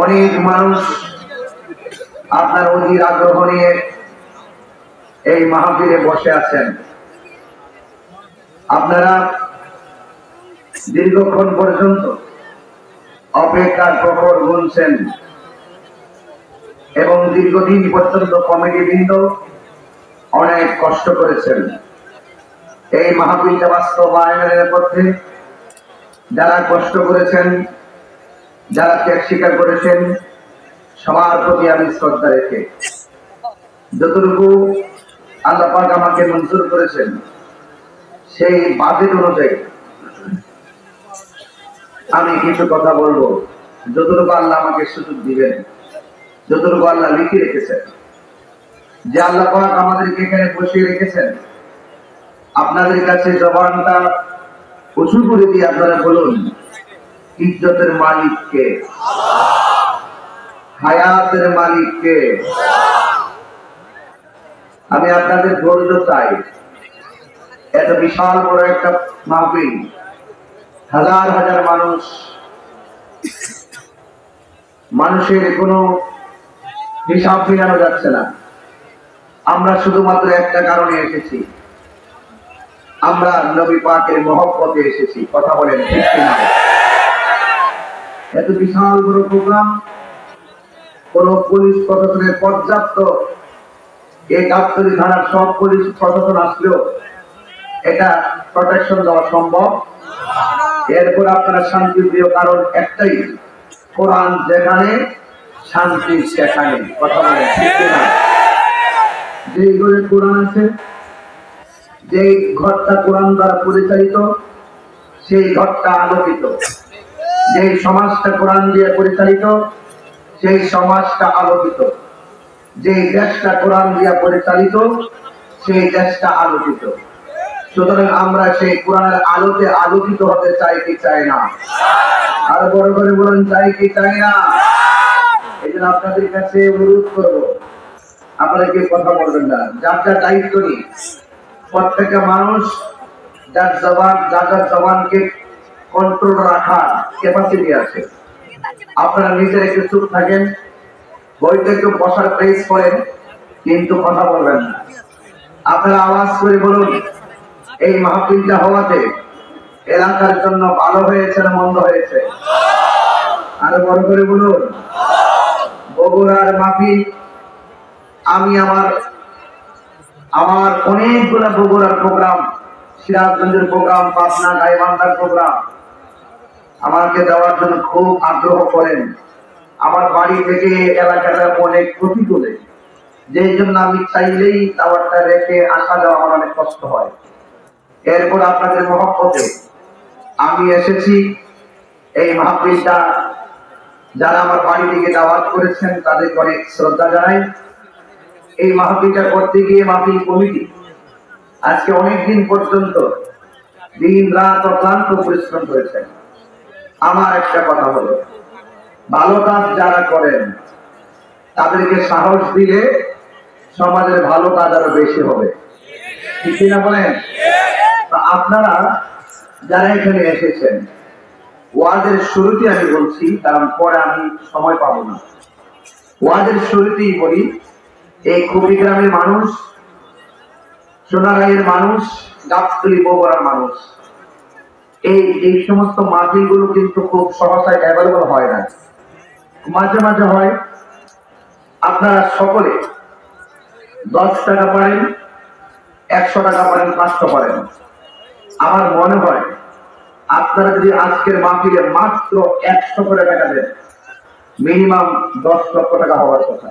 অনেক মানুষ আপনার অধীর আগ্রহ নিয়ে এই মাহফিলে বসে আছেন। আপনারা দীর্ঘক্ষণ পর্যন্ত অপেক্ষার প্রহর গুনছেন এবং দীর্ঘদিন পর্যন্ত কমিটি বৃন্দ অনেক কষ্ট করেছেন। এই মাহফিলটা বাস্তবায়নের পথে যারা কষ্ট করেছেন, যারা ত্যাগ স্বীকার করেছেন, সবার প্রতি আমি শ্রদ্ধা রেখে যতটুকু আল্লাহ পাক আমাকে মঞ্জুর করেছেন সেই বাজেট অনুযায়ী আমি কিছু কথা বলবো। যতটুকু আল্লাহ আমাকে সুযোগ দিবেন, যতটুকু আল্লাহ লিখে রেখেছেন, যে আল্লাহ পাক আমাদেরকে এখানে বসিয়ে রেখেছেন, আপনাদের কাছে জবানটা উঁচু করে দিয়ে আপনারা বলুন, ইজ্জতের মালিককে, হায়াতের মালিককে। আমি আপনাদের ধৈর্য চাই। এত বিশাল বড় একটা মাহফিল, হাজার হাজার মানুষের কোনো হিসাব ফেরানো যাচ্ছে না। আমরা শুধুমাত্র একটা কারণে এসেছি, আমরা নবী পাকের মহব্বতে এসেছি। কথা বলেন ঠিক কিনা? এত বিশাল বড় প্রোগ্রাম, কোন পুলিশ প্রশাসনের পর্যাপ্ত এই গাবতলী থানার সব পুলিশ প্রশাসন আসলেও এটা প্রোটেকশন দেওয়া সম্ভব। এরপর আপনারা শান্তি প্রিয়, কারণ একটাই, কোরআন যেখানে শান্তি সেখানে। কথা বলে ঠিক কিনা? যেই ঘরে কোরআন আছে, যেই ঘরটা কোরআন দ্বারা পরিচালিত, সেই ঘরটা আলোকিত। যেই সমাজটা কোরআন দিয়ে পরিচালিত, সেই সমাজটা আলোকিত। যেই দেশটা কোরআন দিয়ে পরিচালিত, সেই দেশটা আলোকিত। সুতরাং আমরা সেই কোরআনের আলোতে আলোকিত হতে চাই কি চাই না? আর বড় করে বলুন, চাই কি চাই না? এই জন্য আপনাদের কাছে অনুরোধ করবো, আপনারা কি কথা বলবেন না। যার যার দায়িত্ব নিয়ে প্রত্যেকটা মানুষ যার জবানকে কন্ট্রোল রাখার ক্যাপাসিটি আছে। আপনারা নিজের একটু চুপ থাকেন, বইতে একটু বসার প্রেস করেন, কিন্তু কথা বলবেন না। আপনারা আওয়াজ করে বলুন, এই মাহফিলটা হওয়াতে এলাকার জন্য ভালো হয়েছে না মন্দ হয়েছে? আরো বড় করে বলুন। বগুড়ার মাহফিল, আমি আমার অনেকগুলো বগুড়ার প্রোগ্রাম, সিরাজগঞ্জের প্রোগ্রাম, পাবনা গাইবান্ধার প্রোগ্রাম আমাকে দেওয়ার জন্য খুব আগ্রহ করেন। আমার বাড়ি থেকে এলাকাটা অনেক প্রতিকূলে, যেই জন্য আমি চাইলেই টাওয়ারটা রেখে আসা যাওয়া আমার অনেক কষ্ট হয়। এরপর আপনাদের মহব্বতে আমি এসেছি। এই মাহফিলটা যারা আমার বাড়ি থেকে দাওয়াত করেছেন তাদেরকে অনেক শ্রদ্ধা জানাই। এই মাহফিলটা করতে গিয়ে মাহফিল কমিটি আজকে অনেকদিন পর্যন্ত দিন রাত অক্লান্ত পরিশ্রম করেছেন। আমার একটা কথা হলো, ভালো কাজ যারা করেন তাদেরকে সাহস দিলে সমাজের ভালো কাজ আরো বেশি হবে, ঠিক কিনা বলেন? আপনারা যারা এখানে এসেছেন, ওয়াজের শুরুতে আমি বলছি, কারণ পরে আমি সময় পাবো না। ওয়াজের শুরুতেই বলি, এই খুবই গ্রামের মানুষ, সোনারাইয়ের মানুষ, গাবতলী বগুড়ার মানুষ, এই সমস্ত মাহফিলগুলো কিন্তু খুব সহসায় অ্যাভেলেবল হয় না, মাঝে মাঝে হয়। আপনারা সকলে 10 টাকা পারেন, 100 টাকা পারেন, 500 পারেন। আমার মনে হয় আপনারা যদি আজকের মাহফিলে মাত্র 100 করে টাকা দেন, মিনিমাম 10 লক্ষ টাকা হওয়ার কথা।